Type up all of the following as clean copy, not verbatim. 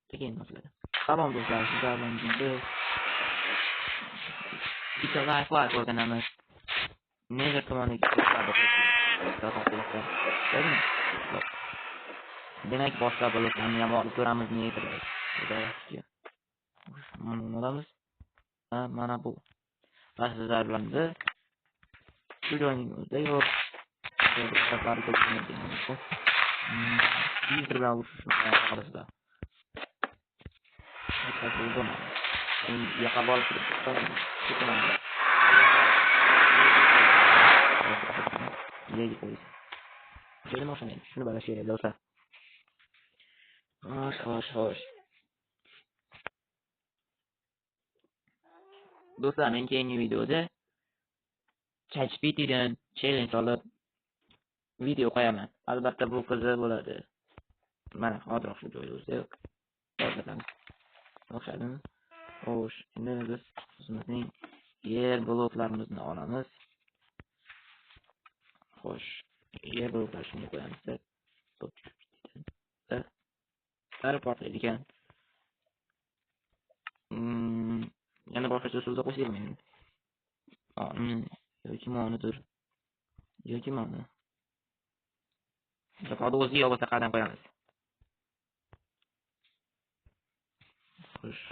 Degan narsalar. Salom do'stlar, sizlar bilan biz bitta live o'rganamiz. Nega tomoniga demak, boshqa bloklarni ham olib ko'ramizmi? Olamiz. Mana bu. Va sizlar bilan biz shu joyning o'zida yo'q. Shuni balash kerak do'stlar. Xo'sh. Do'stlar, men keyingi videoda ChatGPTdan challenge olib video qo'yaman. Albatta bu qiziq bo'ladi. Mana hozir shu joyda o'zida o'xshadimi? Xo'sh, endi biz o'zimizning yer bloklarimizni olamiz. Xo'sh, yer bloklarini shunga qo'yamiz. Sari portlaydi ekan. Yana boshqa usulda qo'shilmaydi. Yoki monitor. Yoki mana. Faqat o'zi yo'g'ida qadam qo'yamiz. Xo'sh.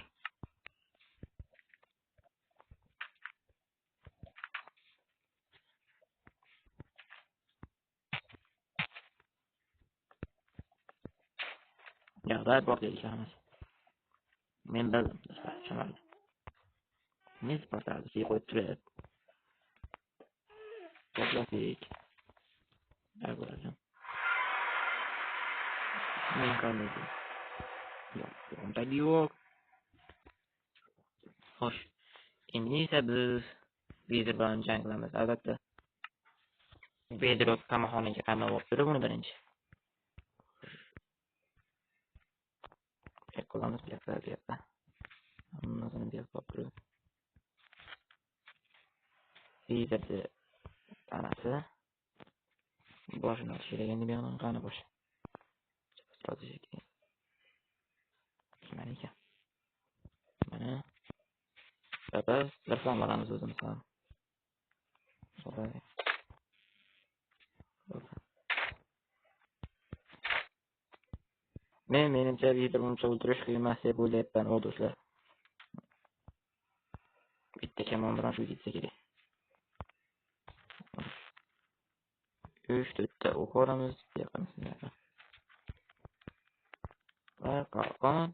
Yağda portlaydi ekanmiz. Men bildim, tushunarli. Ne portlaydi, şey qo'yib turadi. Portlaydik. Agora. Men qanday? Yo'q. Xo'sh. Endi esa biz Vader bilan jang qilamiz. Albatta. Vader qamoqxonaga qamab olib turib, uni birinchi. Qolamiz bu yoqda. Hammasini berib turib. Vaderni tanasi boshini olish kerak endi bu yoqdan qani bosh. Mana ekan. Mana biz reklama olamiz o'zimiz ham. Menimcha Vader uncha o'ldirish qiyin emas deb o'ylayapman, do'stlar. Bitta kamon bilan shu ketsa kerak. 3 ta o'q olamiz, yaqinsiz. Va qalqon.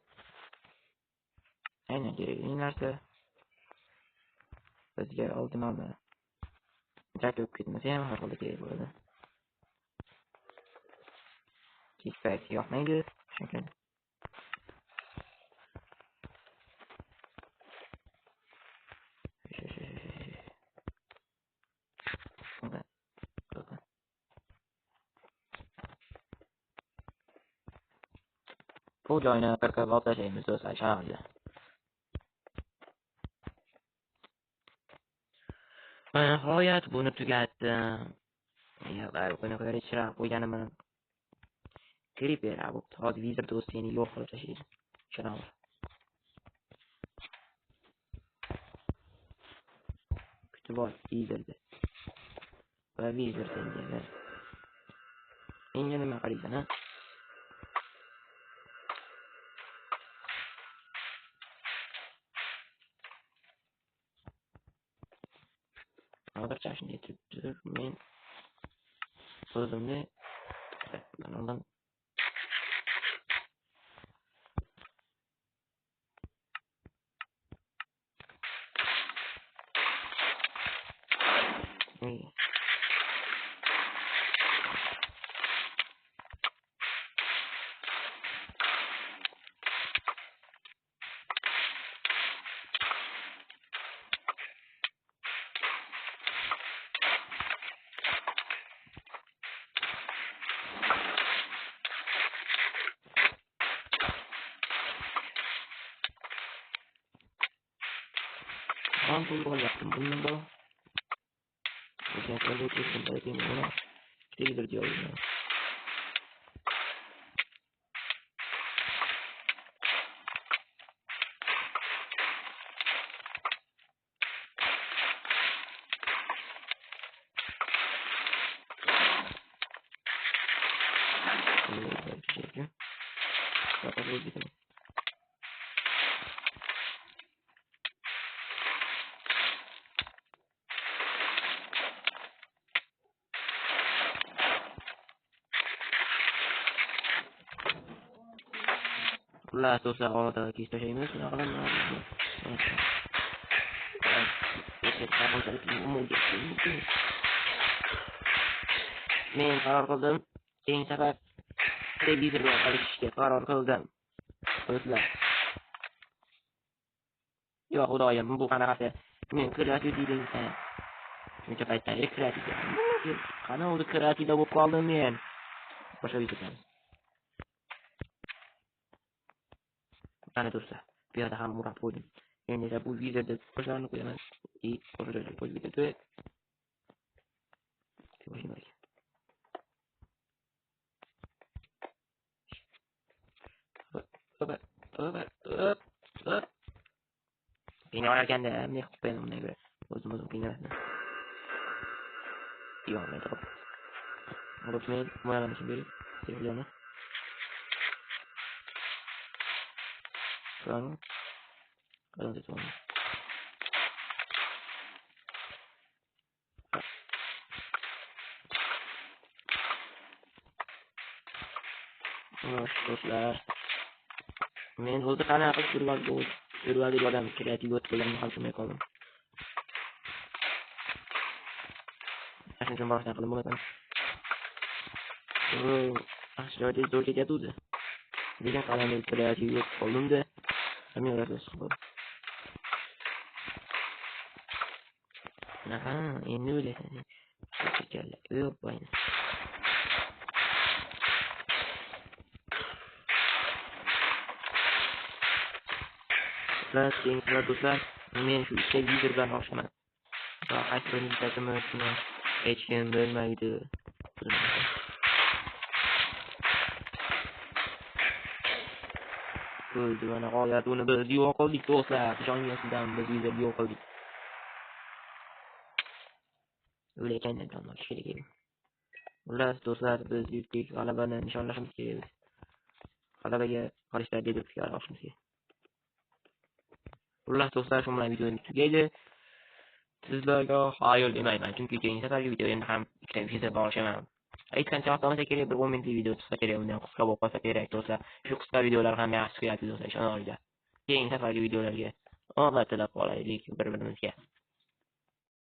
Aynan kerakli narsa. Bizga oldindan jakib ketmasa ham har xil kerak bo'ladi. Kickback yoqmaydi, shunday. Bu joyni qirqib olib tashlaymiz do'stlar, ishonamiz. Nihoyat buni tugatdim. Buni qilishirab qo'yganimni Creeper bu hozir Vader do'stini yo'q qilib tashlaydi. Ishonaman. Kutib ol, Vaderni. Va Vader senga. Menga nima qaraysan, ha? Hozircha shunday turib, men o'zimni bundan Bunu yaptım. Bunun da mesela bu kesin belki bunu Vader diyor. Xullas do'stlar, orada kesib tashlaymiz. Shunaqa men qaror qildim. Keyingi safar televizor bilan qilishga qaror qildim. Do'stlar. Yo xudoyim, bu qanaqasi? Men kreativ deydim. Shuncha paytdan beri kreativ. Qana o'zi kreativda bo'lib qoldim men. Boshqa video. Ana do'stlar, bu yerda ham murab qo'ydim. Endi esa bu videoda qo'shlarni qo'yaman. Qo'shlarni qo'yib ketadi. Qiynayotganda men qilib qo'yaman bundan ko'ra. O'zim qiynalmasdan. Yo'q, top. Men mo'yalani berib, sevgilarni. Şuan kırmızı ton. Do'stlar, men o'zi qanaqa survival odam kreativ o'tganimni ham tushunmay qoldim. Mana shuncha boshdan qilib bo'laman. Aslida zo'r ketadi. Degan qalamin kreativ qo'limda. Men rasm chiqib. Aha, endi o'ylaysan. Yo'q, bo'lmaydi. Keyingilar do'stlar, men shu ishga video bilan o'xshaman. Qaysi birini bitasimi hech kim bilmaydi. O'zi mana g'oyat uni biz yo'q qildik do'stlar. Ishonmaysizdan biz video yo'q qildik. O'ylayotgandan jonlar kerak edi. Ular do'stlar, biz yutdik, g'alabani nishonlashimiz kerak. G'alabaga qarishlar dedi fikr olishimiz kerak. Ular do'stlar, shu bilan videoni tugaydi. Sizlarga xayol demayman, chunki keyingi safargi video endi ham ikkita video borishaman. Aytgancha olmasa kerak, bir 10 minutlik video chiqsa kerak, undan qisqa bo'lib qolsa kerak do'stlar. Shu qisqa videolar ham yaxshi tuyadi do'stlar, ishoninglar. Keyingi safargi videolarga omad tilab qolaylik bir-birimizga.